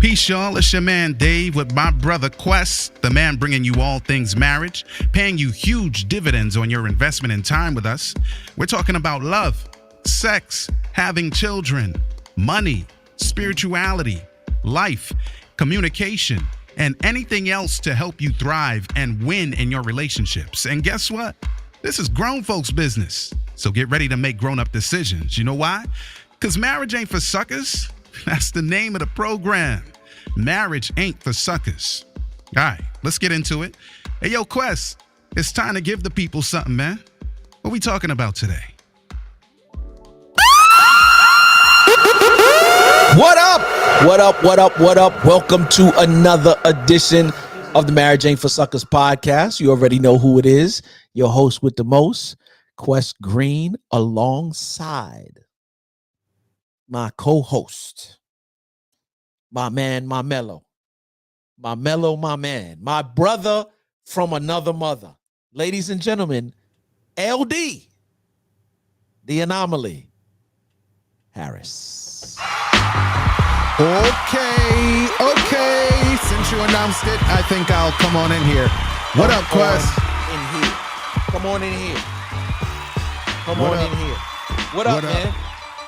Peace, y'all. It's your man Dave with my brother Quest, the man bringing you all things marriage, paying you huge dividends on your investment in time with us. We're talking about love, sex, having children, money, spirituality, life, communication, and anything else to help you thrive and win in your relationships. And guess what? This is grown folks' business. So get ready to make grown-up decisions. You know why? Because marriage ain't for suckers. That's the name of the program. Marriage ain't for suckers. All right, let's get into it. Hey, yo, Quest, it's time to give the people something, man. What we talking about today? What up? What up? What up? What up? Welcome to another edition of the Marriage Ain't for Suckers podcast. You already know who it is. Your host with the most, Quest Green, alongside my co-host, my man, my mellow, my man, my brother from another mother. Ladies and gentlemen, LD, the anomaly, Harris. Okay. Since you announced it, I think I'll come on in here. What up, Quest? Come on in here. What up, man?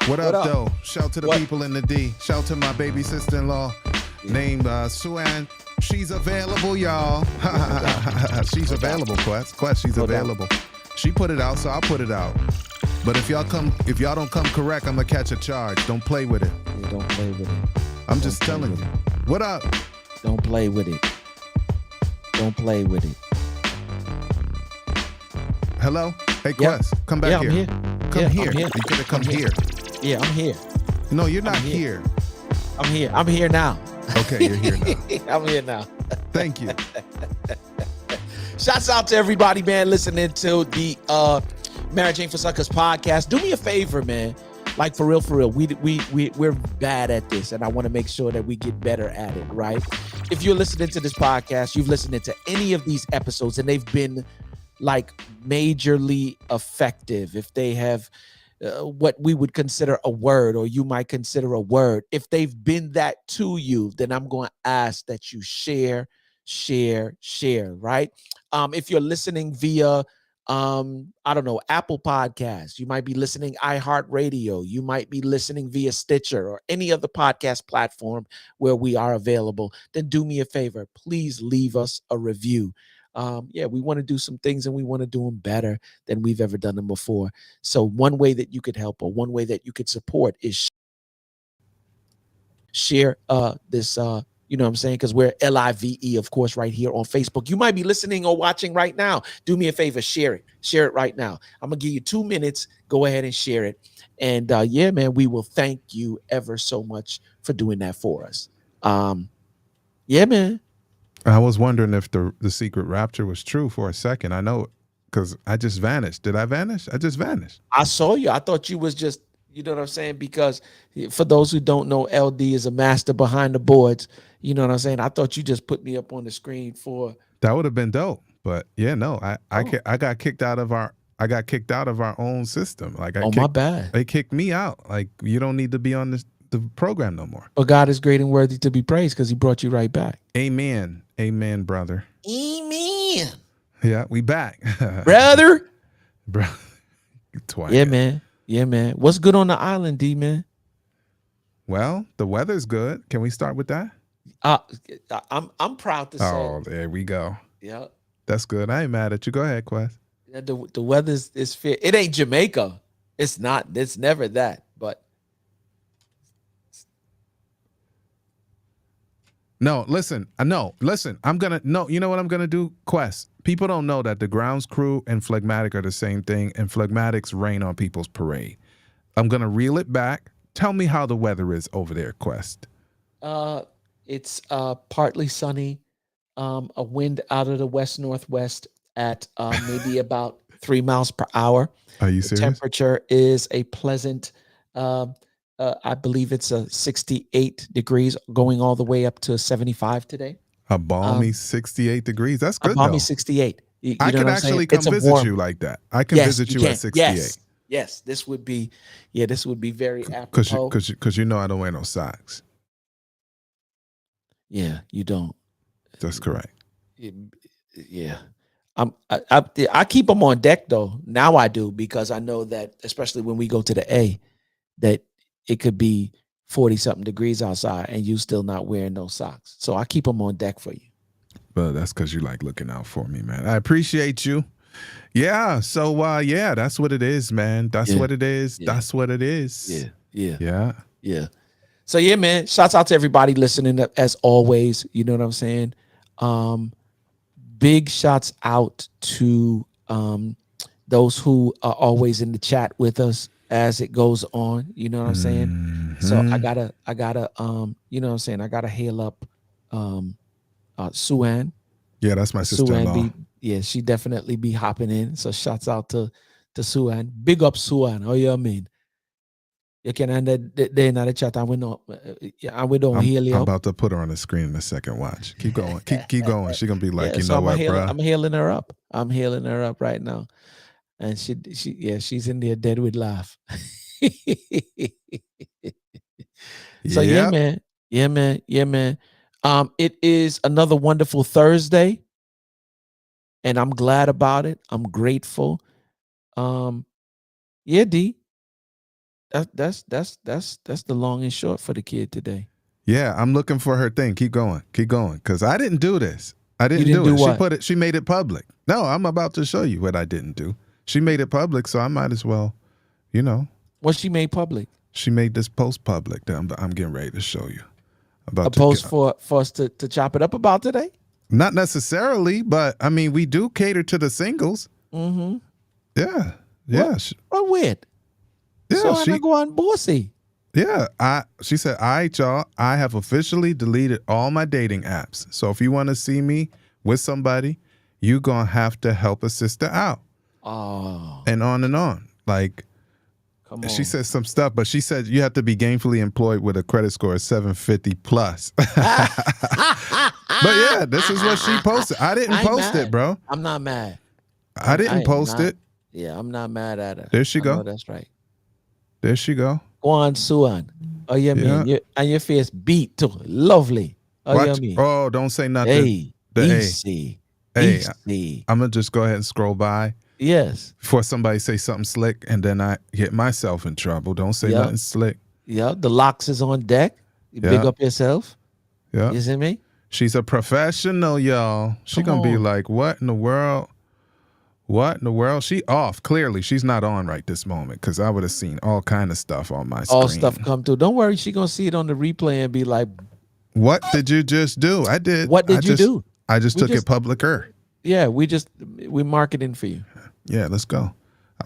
What up, though? Shout to the people in the D. Shout to my baby sister-in-law named Sue-Ann. She's available, y'all. She's available, Quest. She's available. She put it out, so I'll put it out. But if y'all don't come correct, I'm gonna catch a charge. Don't play with it. Yeah, don't play with it. I'm just telling you. What up? Don't play with it. Hello? Hey, Quest, come back here. I'm here. Come here. I'm here. You could have come here. Yeah, I'm here. No, you're not here. I'm here now. Okay, you're here now. I'm here now. Thank you. Shouts out to everybody, man, listening to the Marriage Ain't for Suckers podcast. Do me a favor, man. Like, for real. We're bad at this, and I want to make sure that we get better at it, right? If you're listening to this podcast, you've listened to any of these episodes, and they've been like majorly effective. If they have what we would consider a word, or you might consider a word, if they've been that to you, then I'm going to ask that you share, right? If you're listening via I don't know, Apple Podcasts, you might be listening iHeartRadio, you might be listening via Stitcher or any other podcast platform where we are available, then do me a favor, please leave us a review. We want to do some things, and we want to do them better than we've ever done them before. So one way that you could help, or one way that you could support, is share this you know what I'm saying? Because we're LIVE, of course, right here on Facebook. You might be listening or watching right now. Do me a favor, share it. Share it right now. I'm going to give you 2 minutes. Go ahead and share it. And man, we will thank you ever so much for doing that for us. Man. I was wondering if the secret rapture was true for a second. I know, because I just vanished. Did I vanish? I just vanished. I saw you. I thought you was just, you know what I'm saying? Because for those who don't know, LD is a master behind the boards. You know what I'm saying? I thought you just put me up on the screen for. That would have been dope. But yeah, no, I got kicked out of our own system. Like my bad. They kicked me out. Like, you don't need to be on the program no more. But God is great and worthy to be praised, because he brought you right back. Amen, brother. Amen. Yeah, we back, brother. Twice. Yeah, man. What's good on the island, D, man? Well, the weather's good. Can we start with that? I'm proud to say. Oh, there we go. Yeah, that's good. I ain't mad at you. Go ahead, Quest. Yeah, the weather is fair. It ain't Jamaica. It's not. It's never that. But listen. I'm gonna You know what I'm gonna do, Quest? People don't know that the grounds crew and Phlegmatic are the same thing, and Phlegmatics rain on people's parade. I'm gonna reel it back. Tell me how the weather is over there, Quest. It's partly sunny, a wind out of the west-northwest at maybe about 3 miles per hour. Are you the serious? Temperature is a pleasant, I believe it's a 68 degrees, going all the way up to 75 today. A balmy 68 degrees. That's good, a balmy though. 68. I could actually come visit you like that. I can visit you at 68. Yes, this would be very apropos. Because you know I don't wear no socks. Yeah, you don't. That's correct. It- yeah. I keep them on deck though. Now I do because I know that, especially when we go to the A, that it could be 40 something degrees outside and you still not wearing those socks. So I keep them on deck for you. But that's because you like looking out for me, man. I appreciate you. Yeah. So yeah, that's what it is, man. That's Yeah. what it is. Yeah. That's what it is. Yeah. Yeah. So yeah, man. Shouts out to everybody listening as always. You know what I'm saying? Big shouts out to those who are always in the chat with us as it goes on. You know what I'm saying? So I gotta you know what I'm saying? I gotta hail up Suan. Yeah, that's my sister-in-law. Yeah, she definitely be hopping in. So shouts out to Suan. Big up Suan. Oh, you mean? You can end the in the chat. And we don't heal you I'm up. about to put her on the screen in a second. Watch. Keep going. Keep going. She's gonna be like, you know what, bro? I'm healing her up. I'm healing her up right now. And she's in there dead with laugh. So yeah, man. It is another wonderful Thursday, and I'm glad about it. I'm grateful. Yeah, D. That's the long and short for the kid today. Yeah, I'm looking for her thing. Keep going. Because I didn't do this. I didn't do it. What? She made it public. No, I'm about to show you what I didn't do. She made it public, so I might as well, you know. What she made public? She made this post public that I'm getting ready to show you. A post for us to chop it up about today? Not necessarily, but I mean, we do cater to the singles. Mm-hmm. Yeah. Yeah. What weird? Yeah, so I go on bossy. Yeah, she said, all right, y'all, I have officially deleted all my dating apps. So if you want to see me with somebody, you going to have to help a sister out. Oh. And on and on. Like, come on. She said some stuff, but she said you have to be gainfully employed with a credit score of 750 plus. But yeah, this is what she posted. I didn't post it, bro. I'm not mad. I didn't post it. Yeah, I'm not mad at her. There she go. That's right. There she go. Go on, Suan. Oh, yeah, man. And your face beat too. Lovely. Oh, yeah, me. Oh, don't say nothing. Hey, easy. Hey, I'm going to just go ahead and scroll by. Yes. Before somebody say something slick and then I get myself in trouble. Don't say nothing slick. Yeah, the locks is on deck. You big up yourself. Yeah. You see me? She's a professional, y'all. She going to be like, what in the world? What in the world? She off. Clearly, she's not on right this moment because I would have seen all kind of stuff on my screen. All stuff come through. Don't worry. She going to see it on the replay and be like, what did you just do? I did. What did you do? I just took it publicer. Yeah, we're marketing for you. Yeah, let's go.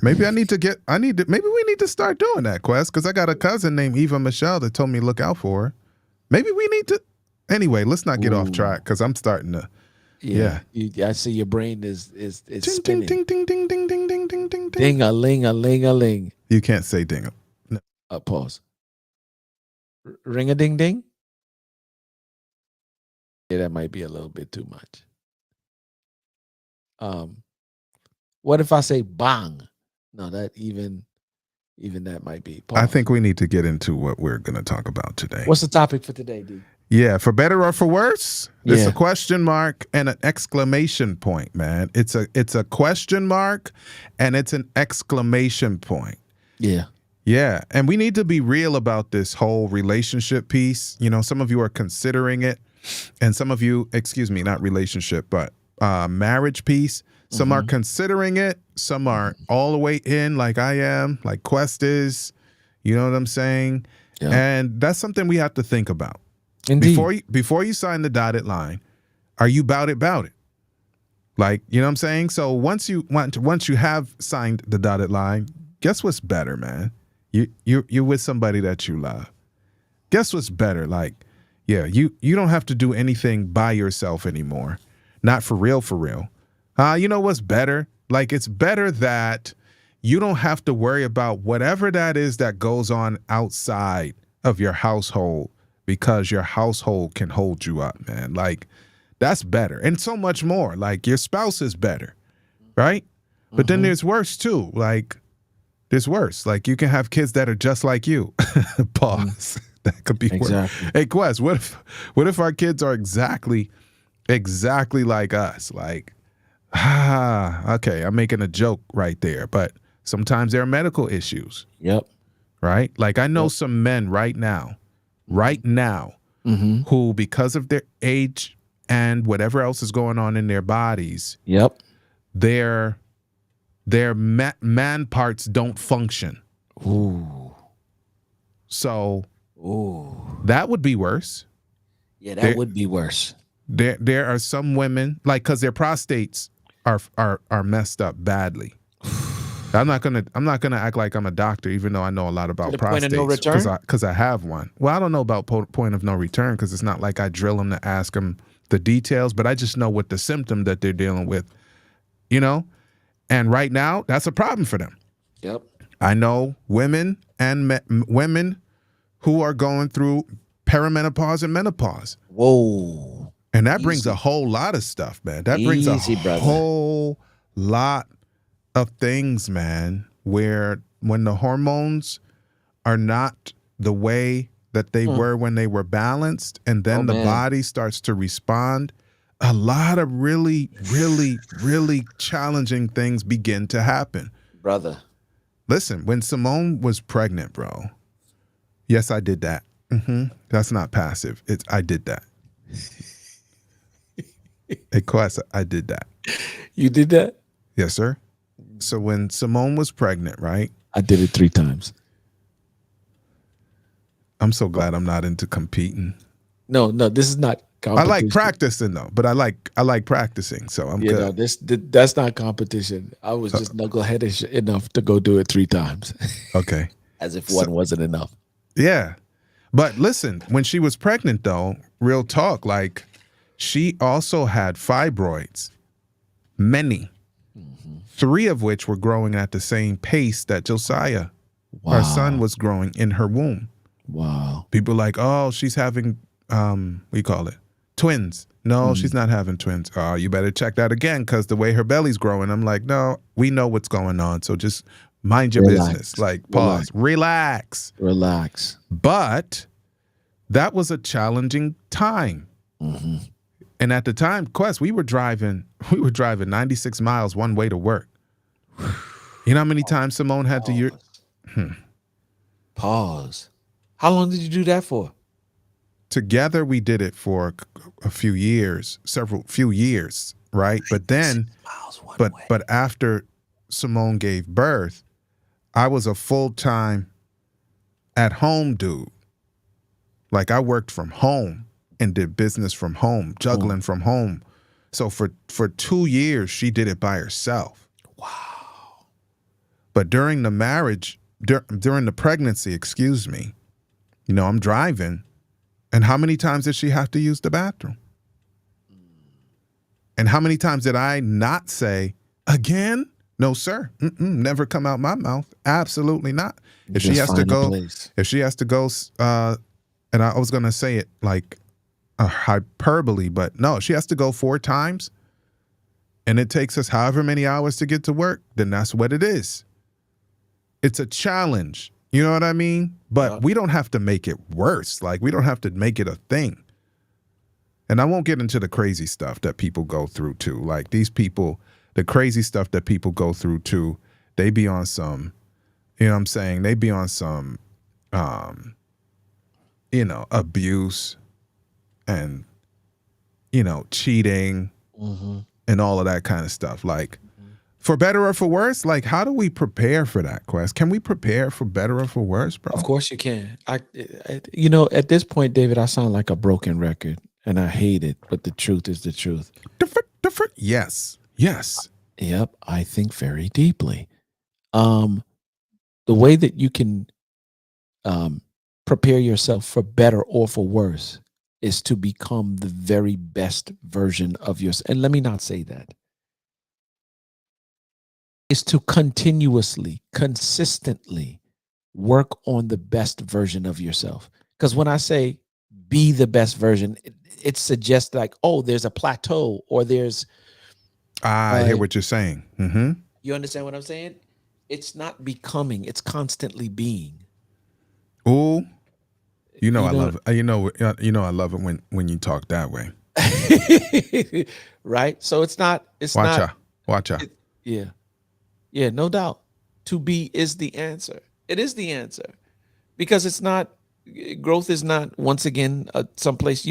Maybe maybe we need to start doing that, Quest, because I got a cousin named Eva Michelle that told me to look out for her. Maybe we need to. Anyway, let's not get off track because I'm starting to. Yeah. I see your brain is ding, spinning. Ding, ding, ding, ding, ding, ding, ding, ding, ding. Ding-a-ling-a-ling-a-ling. You can't say ding. No. Pause. Ring-a-ding-ding? Yeah, that might be a little bit too much. What if I say bang? No, that even that might be. Pause. I think we need to get into what we're going to talk about today. What's the topic for today, dude? Yeah, for better or for worse, it's a question mark and an exclamation point, man. It's a question mark and it's an exclamation point. Yeah. Yeah, and we need to be real about this whole relationship piece. You know, some of you are considering it, and some of you, not relationship, but marriage piece. Some are considering it. Some are all the way in, like I am, like Quest is. You know what I'm saying? Yeah. And that's something we have to think about. Indeed. Before you sign the dotted line, are you about it? Like, you know what I'm saying? So once you have signed the dotted line, guess what's better, man? You're with somebody that you love. Guess what's better? Like, yeah, you don't have to do anything by yourself anymore. Not for real, for real. You know what's better? Like, it's better that you don't have to worry about whatever that is that goes on outside of your household, because your household can hold you up, man. Like, that's better. And so much more. Like, your spouse is better, right? But then there's worse too. Like, there's worse. Like, you can have kids that are just like you. Pause. That could be Exactly. worse. Hey, Quest, what if our kids are exactly like us? Like, okay, I'm making a joke right there, but sometimes there are medical issues, Yep. right? Like I know Yep. some men right now, Mm-hmm. who because of their age and whatever else is going on in their bodies, Yep. their man parts don't function. Ooh. So Ooh. that would be worse. Yeah, that would be worse. There are some women like because their prostates are messed up badly. I'm not gonna act like I'm a doctor, even though I know a lot about To the prostates. point of no return? Because I have one. Well, I don't know about point of no return because it's not like I drill them to ask them the details, but I just know what the symptom that they're dealing with, you know. And right now, that's a problem for them. Yep. I know women and women who are going through perimenopause and menopause. Whoa. And that brings Easy. a whole lot of stuff, man. That brings a Easy, brother. whole lot of things, man, where when the hormones are not the way that they were when they were balanced, and then the body starts to respond, a lot of really, really, really challenging things begin to happen. Brother. Listen, when Simone was pregnant, bro, yes, I did that. That's not passive. I did that. Hey, Quest, I did that. You did that? Yes, sir. So when Simone was pregnant, right? I did it 3 times. I'm so glad I'm not into competing. No, this is not competition. I like practicing though, but I like practicing, so I'm good. No, that's not competition. I was just knuckleheadish enough to go do it 3 times. Okay. As if one wasn't enough. Yeah. But listen, when she was pregnant though, real talk, like she also had fibroids, many, 3 of which were growing at the same pace that Josiah, our son, was growing in her womb. Wow. People like, oh, she's having, we call it twins. No, she's not having twins. Oh, you better check that again because the way her belly's growing. I'm like, no, we know what's going on. So just mind your business. Like, pause, relax. But that was a challenging time. And at the time, Quest, we were driving 96 miles one way to work. You know how many times Simone had to Pause. How long did you do that for? Together we did it for a few years, right? But then, but after Simone gave birth, I was a full-time at-home dude. Like I worked from home and did business from home, juggling from home. So for 2 years, she did it by herself. Wow. But during the marriage, during the pregnancy, excuse me, you know, I'm driving, and how many times did she have to use the bathroom? And how many times did I not say, again? No, sir. Never come out my mouth. Absolutely not. If she has to go, and I was going to say it like a hyperbole, but no, she has to go 4 times, and it takes us however many hours to get to work, then that's what it is. It's a challenge. You know what I mean? But we don't have to make it worse. Like, we don't have to make it a thing. And I won't get into the crazy stuff that people go through too. Like these people, the crazy stuff that people go through too, they be on some, you know what I'm saying? They be on some, you know, abuse and, you know, cheating and all of that kind of stuff. Like, for better or for worse, like how do we prepare for that, Quest? Can we prepare for better or for worse, bro? Of course you can. You know, at this point, David, I sound like a broken record, and I hate it. But the truth is the truth. Different. Yes. Yep, I think very deeply. The way that you can prepare yourself for better or for worse is to become the very best version of yourself. And let me not say that. Is to continuously, consistently work on the best version of yourself. Because when I say be the best version, it suggests like, oh, there's a plateau or there's. I hear what you're saying. You understand what I'm saying? It's not becoming, it's constantly being. Ooh. You know, I love it. I love it when you talk that way. Right? So it's not. Watch out. Yeah. Yeah, no doubt. To be is the answer. It is the answer because it's not. Growth is not once again someplace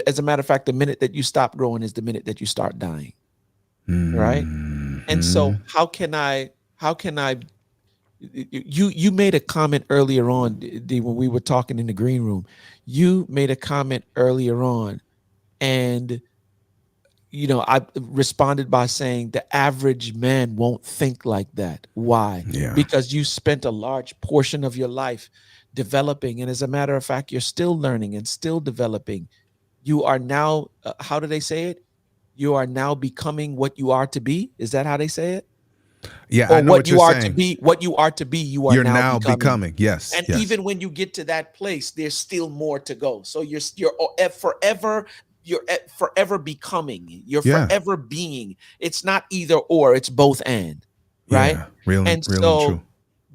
as a matter of fact, the minute that you stop growing is the minute that you start dying. Right? And so how can I you made a comment earlier on, D, when we were talking in the green room. You made a comment earlier on, and I responded by saying the average man won't think like that. Why? Yeah. Because you spent a large portion of your life developing, and as a matter of fact, you're still learning and still developing. You are now, how do they say it? You are now becoming what you are to be. Is that how they say it? Yeah, Or I know what you're saying. what you are to be, you are You're now becoming. Yes. And yes. even when you get to that place, there's still more to go. So you're forever becoming. You're forever being. It's not either or. It's both and. Right. Yeah, real and true.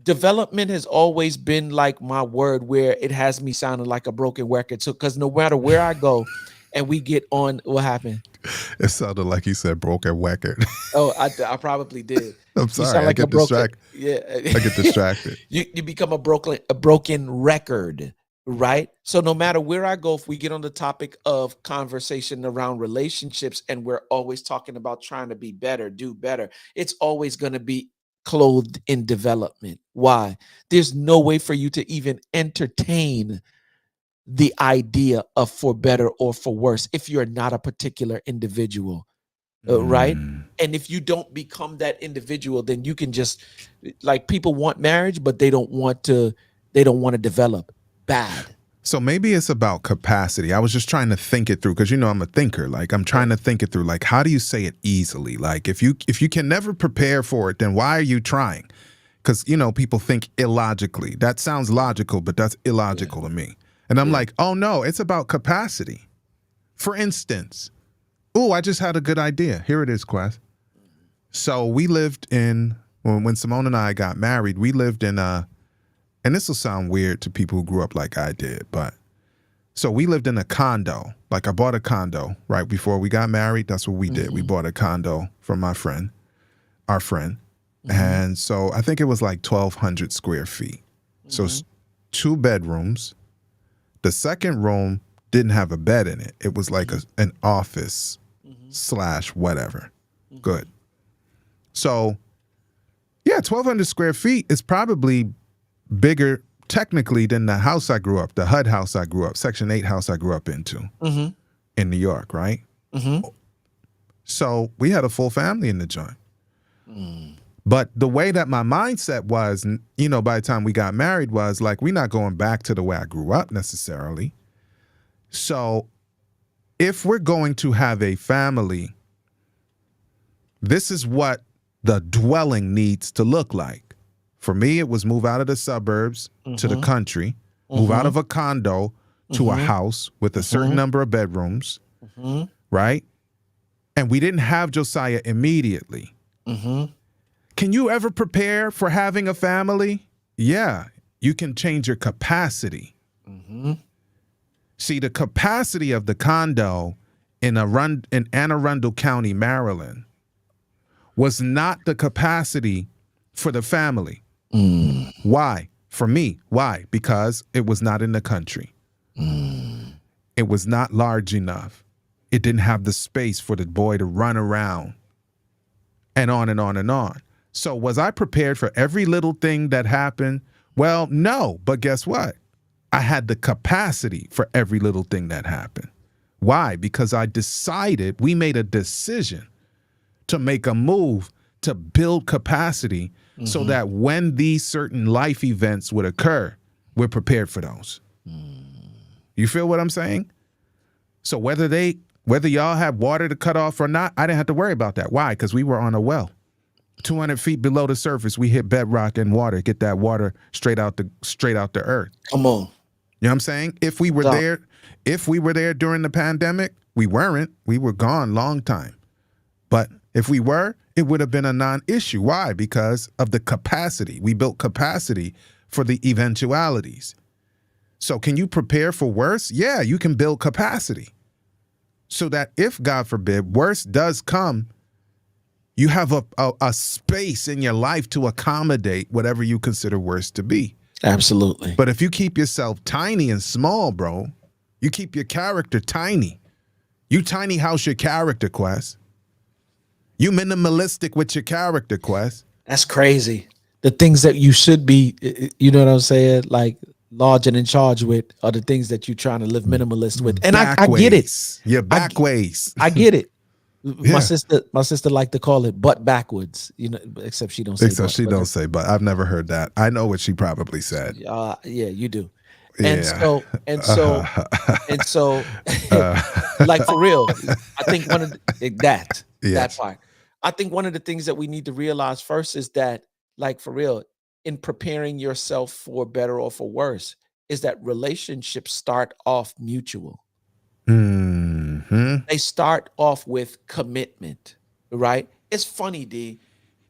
Development has always been like my word, where it has me sounding like a broken record. So, because no matter where I go, and we get on, what happened? It sounded like you said broken record. Oh, I probably did. I'm sorry. I get distracted. Yeah, I get distracted. You become a broken record, right? So no matter where I go, if we get on the topic of conversation around relationships, and we're always talking about trying to be better, do better, it's always going to be clothed in development. Why? There's no way for you to even entertain the idea of for better or for worse if you're not a particular individual. Right? And if you don't become that individual, then you can just, like, people want marriage, but they don't want to develop. Bad. So maybe it's about capacity. I was just trying to think it through, because I'm a thinker. Like, I'm trying to think it through. Like, how do you say it easily? Like, if you can never prepare for it, then why are you trying? Because people think illogically. That sounds logical, but that's illogical to me. And I'm like, oh no, it's about capacity. For instance, I just had a good idea. Here it is, Quest. So we lived in, when Simone and I got married, we lived in and this will sound weird to people who grew up like I did, but so we lived in a condo. Like, I bought a condo right before we got married. That's what we did. We bought a condo from our friend. And so I think it was like 1,200 square feet. So 2 bedrooms. The second room didn't have a bed in it. It was like an office / whatever. Good. So, 1,200 square feet is probably bigger technically than the house I grew up, the HUD house I grew up, Section 8 house I grew up into in New York, right? So we had a full family in the joint. But the way that my mindset was, by the time we got married, was like, we're not going back to the way I grew up necessarily. So if we're going to have a family, this is what the dwelling needs to look like. For me, it was move out of the suburbs to the country, move out of a condo to a house with a certain number of bedrooms, right? And we didn't have Josiah immediately. Can you ever prepare for having a family? Yeah, you can change your capacity. See, the capacity of the condo in Anne Arundel County, Maryland, was not the capacity for the family. Why? For me, why? Because it was not in the country. It was not large enough. It didn't have the space for the boy to run around, and on and on and on. So was I prepared for every little thing that happened? Well, no, but guess what? I had the capacity for every little thing that happened. Why? Because we made a decision to make a move to build capacity so that when these certain life events would occur, we're prepared for those. You feel what I'm saying? So whether y'all have water to cut off or not, I didn't have to worry about that. Why? Because we were on a well. 200 feet below the surface, we hit bedrock and water, get that water straight out the earth. Come on. You know what I'm saying? If we were there during the pandemic, we weren't. We were gone long time. But if we were, it would have been a non-issue. Why? Because of the capacity. We built capacity for the eventualities. So can you prepare for worse? Yeah, you can build capacity so that if, God forbid, worse does come, you have a space in your life to accommodate whatever you consider worse to be. Absolutely. But if you keep yourself tiny and small, bro, you keep your character tiny. You tiny house your character, Quest. You minimalistic with your character, Quest. That's crazy. The things that you should be, you know what I'm saying? Like large and in charge with are the things that you're trying to live minimalist with. And I get it. You're back ways. I get it. Yeah. My sister like to call it butt backwards, you know, except she don't say Except butt, she don't say but. I've never heard that. I know what she probably said. yeah, you do. Yeah. And so like for real, I think one of that Yes. part. I think one of the things that we need to realize first is that, like for real, in preparing yourself for better or for worse, is that relationships start off mutual. Mm-hmm. They start off with commitment, right? It's funny, D.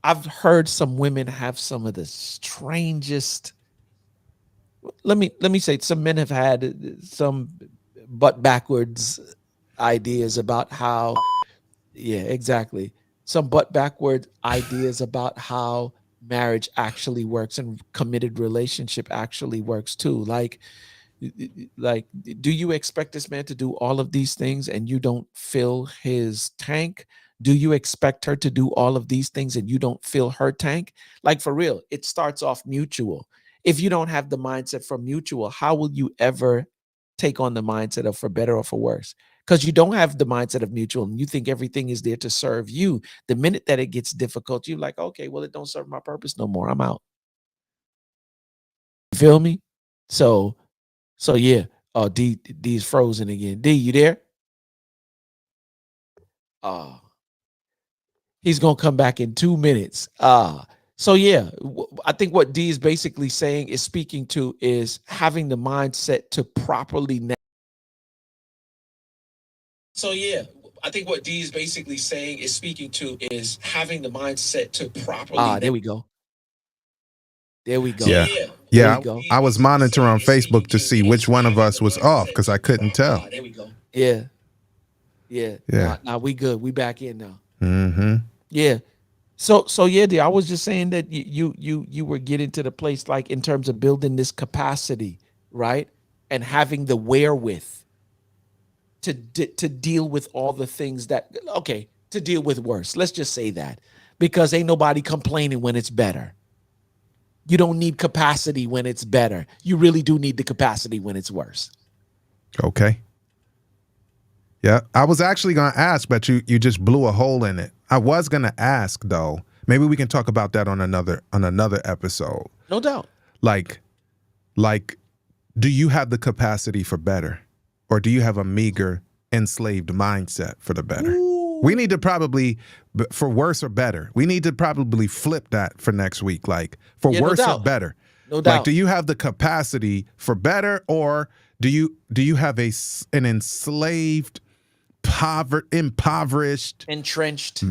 I've heard some women have some of the strangest. Let me say, some men have had some butt backwards ideas about how, yeah, exactly. Some butt backward ideas about how marriage actually works and committed relationship actually works too. Like, do you expect this man to do all of these things and you don't fill his tank? Do you expect her to do all of these things and you don't fill her tank? Like for real, it starts off mutual. If you don't have the mindset for mutual, how will you ever take on the mindset of for better or for worse? Because you don't have the mindset of mutual and you think everything is there to serve you. The minute that it gets difficult, you're like, okay, well, it don't serve my purpose no more. I'm out. You feel me? So yeah. Oh, D's frozen again. D, you there? He's gonna come back in 2 minutes. So yeah, I think what D is basically saying is speaking to is having the mindset to properly. So yeah, I think what D is basically saying is speaking to is having the mindset to properly. There we go. There we go. Yeah. There Yeah. we go. I was monitoring on Facebook to see which one of us was off because I couldn't tell. There we go. Yeah. Yeah. Yeah. Now we good. We back in now. Mm-hmm. Yeah. So yeah, D, I was just saying that you were getting to the place, like in terms of building this capacity, right? And having the wherewith to deal with all the things that, okay, to deal with worse. Let's just say that, because ain't nobody complaining when it's better. You don't need capacity when it's better. You really do need the capacity when it's worse. Okay. Yeah, I was actually going to ask, but you just blew a hole in it. I was going to ask though. Maybe we can talk about that on another episode. No doubt. Like, do you have the capacity for better, or do you have a meager, enslaved mindset for the better? Ooh. We need to probably, for worse or better, we need to probably flip that for next week. Like for worse or better. No doubt. Like, do you have the capacity for better, or do you have an enslaved, impoverished, entrenched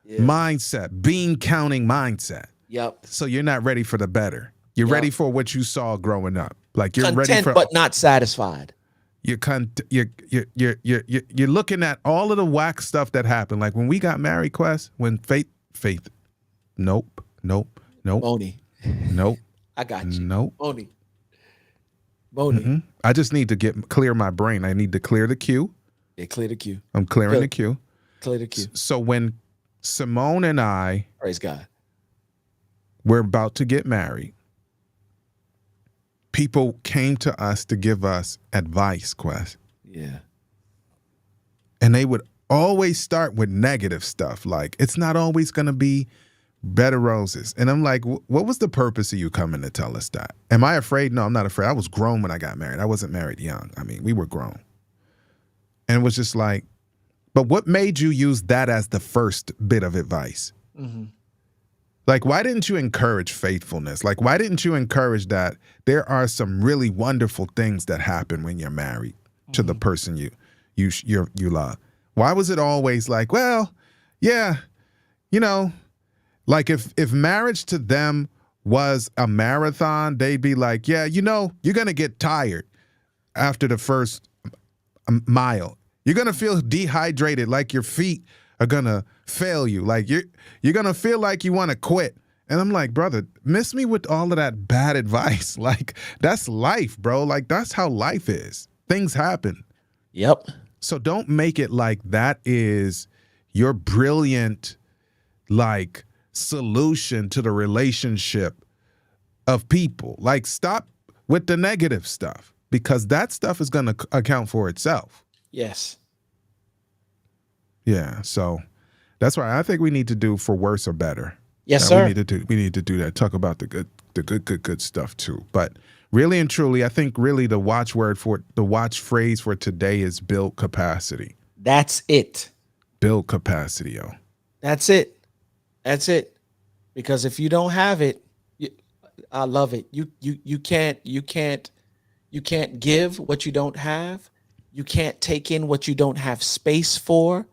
yeah. mindset, bean counting mindset? Yep. So you're not ready for the better. You're ready for what you saw growing up. Like you're content, ready for, but not satisfied. You're looking at all of the whack stuff that happened. Like when we got married, Quest, when faith, nope. Moni. Nope. I got you. Nope. Moni. Mm-hmm. I just need to clear my brain. I need to clear the queue. Yeah, clear the queue. I'm clearing the queue. Clear the queue. So when Simone and I, praise God, we're about to get married, people came to us to give us advice, Quest. Yeah. And they would always start with negative stuff. Like, it's not always going to be bed of roses. And I'm like, what was the purpose of you coming to tell us that? Am I afraid? No, I'm not afraid. I was grown when I got married. I wasn't married young. I mean, we were grown. And it was just like, but what made you use that as the first bit of advice? Mm-hmm. Like, why didn't you encourage faithfulness? Like, why didn't you encourage that there are some really wonderful things that happen when you're married to the person you love? Why was it always like, well, yeah, you know, like if marriage to them was a marathon, they'd be like, yeah, you're going to get tired after the first mile. You're going to feel dehydrated, like your feet are going to fail you. Like you're going to feel like you want to quit. And I'm like, brother, miss me with all of that bad advice. Like, that's life, bro. Like, that's how life is. Things happen. Yep. So don't make it like that is your brilliant, like, solution to the relationship of people. Like, stop with the negative stuff, because that stuff is going to account for itself. Yes. Yeah. So that's why I think we need to do for worse or better. Yes, sir. We need to do that. Talk about the good stuff too. But really and truly, I think really the watch phrase for today is build capacity. That's it. Build capacity, yo. That's it. That's it. Because if you don't have it, I love it. You can't give what you don't have. You can't take in what you don't have space for.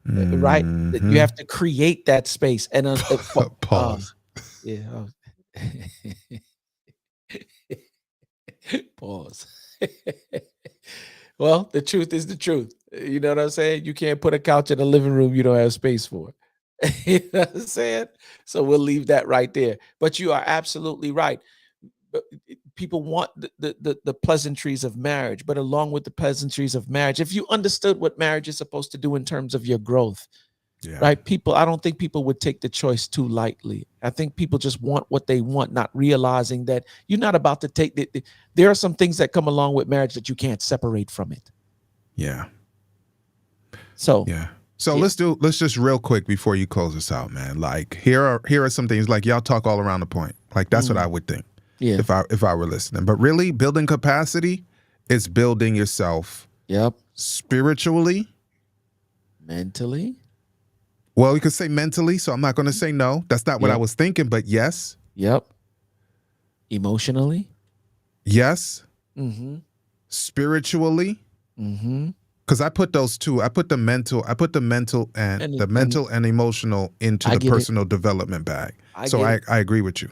Right? You have to create that space. And Pause. Yeah. Pause. Well, the truth is the truth. You know what I'm saying? You can't put a couch in the living room you don't have space for. You know what I'm saying? So we'll leave that right there. But you are absolutely right. People want the pleasantries of marriage, but along with the pleasantries of marriage, if you understood what marriage is supposed to do in terms of your growth, right? I don't think people would take the choice too lightly. I think people just want what they want, not realizing that you're not about to take there are some things that come along with marriage that you can't separate from it. Yeah. So let's just real quick before you close us out, man. Like here are some things, like y'all talk all around the point. Like that's what I would think. Yeah. If I were listening. But really, building capacity is building yourself. Yep. Spiritually. Mentally. Well, we could say mentally, so I'm not going to say no. That's not what I was thinking, but yes. Yep. Emotionally. Yes. Mm-hmm. Spiritually. Mm-hmm. Because I put those two. I put the mental and emotional into the personal development bag. I agree with you.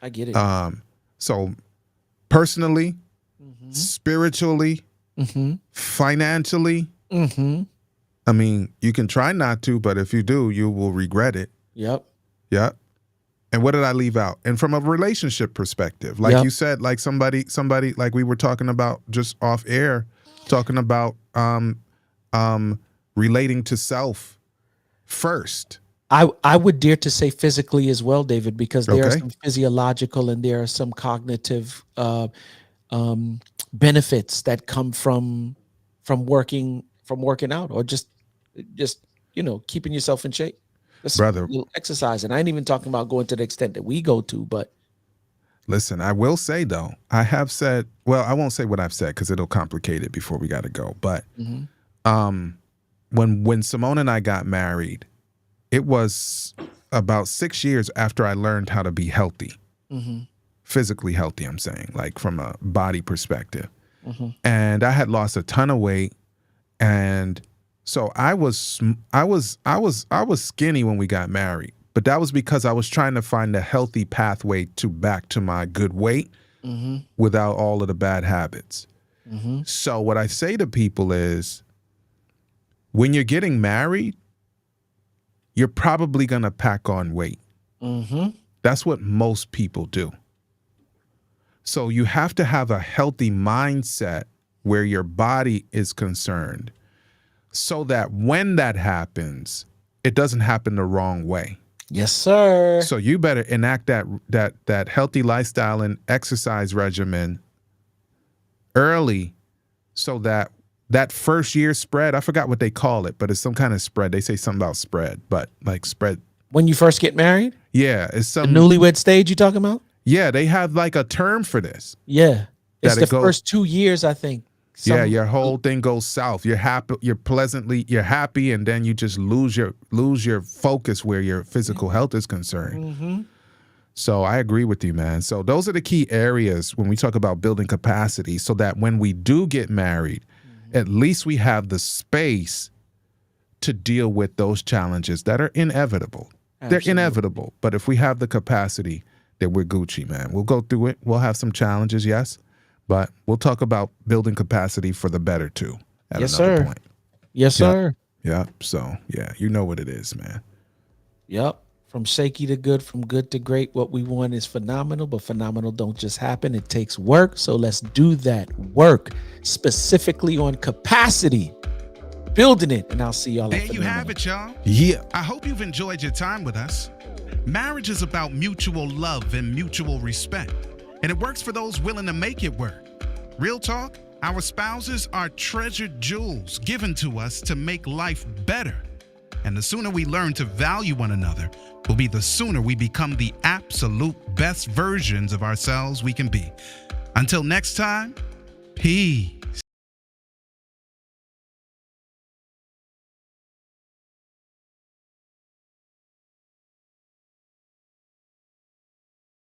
I get it. So personally, spiritually, financially, I mean, you can try not to, but if you do, you will regret it. Yep. And what did I leave out? And from a relationship perspective, like you said, like somebody, like we were talking about just off air, talking about relating to self first. I would dare to say physically as well, David, because there are some physiological and there are some cognitive benefits that come from working out, or just keeping yourself in shape. That's brother. A little exercise, and I ain't even talking about going to the extent that we go to. But listen, I will say though, I have said. Well, I won't say what I've said because it'll complicate it before we got to go. But when Simone and I got married, it was about 6 years after I learned how to be healthy, physically healthy. I'm saying, like from a body perspective, and I had lost a ton of weight, and so I was skinny when we got married. But that was because I was trying to find a healthy pathway back to my good weight without all of the bad habits. So what I say to people is, when you're getting married, you're probably going to pack on weight. That's what most people do. So you have to have a healthy mindset where your body is concerned, so that when that happens, it doesn't happen the wrong way. Yes, sir. So you better enact that healthy lifestyle and exercise regimen early, so that first year spread, I forgot what they call it, but it's some kind of spread. They say something about spread, but like spread. When you first get married? Yeah. It's some the newlywed stage you talking about? Yeah, they have like a term for this. Yeah. It's the first 2 years, I think. Your whole thing goes south. You're happy, you're happy, and then you just lose your focus where your physical health is concerned. So I agree with you, man. So those are the key areas when we talk about building capacity, so that when we do get married, at least we have the space to deal with those challenges that are inevitable. Absolutely. They're inevitable, but if we have the capacity that we're Gucci, man. We'll go through it. We'll have some challenges, yes, but we'll talk about building capacity for the better too at Yes, another sir. point. Yes, sir. Yep. So yeah, you know what it is, man. Yep. From shaky to good, from good to great. What we want is phenomenal, but phenomenal don't just happen. It takes work. So let's do that work specifically on capacity, building it. And I'll see y'all. There you have it, y'all. Yeah. I hope you've enjoyed your time with us. Marriage is about mutual love and mutual respect, and it works for those willing to make it work. Real talk, our spouses are treasured jewels given to us to make life better. And the sooner we learn to value one another will be the sooner we become the absolute best versions of ourselves we can be. Until next time, peace.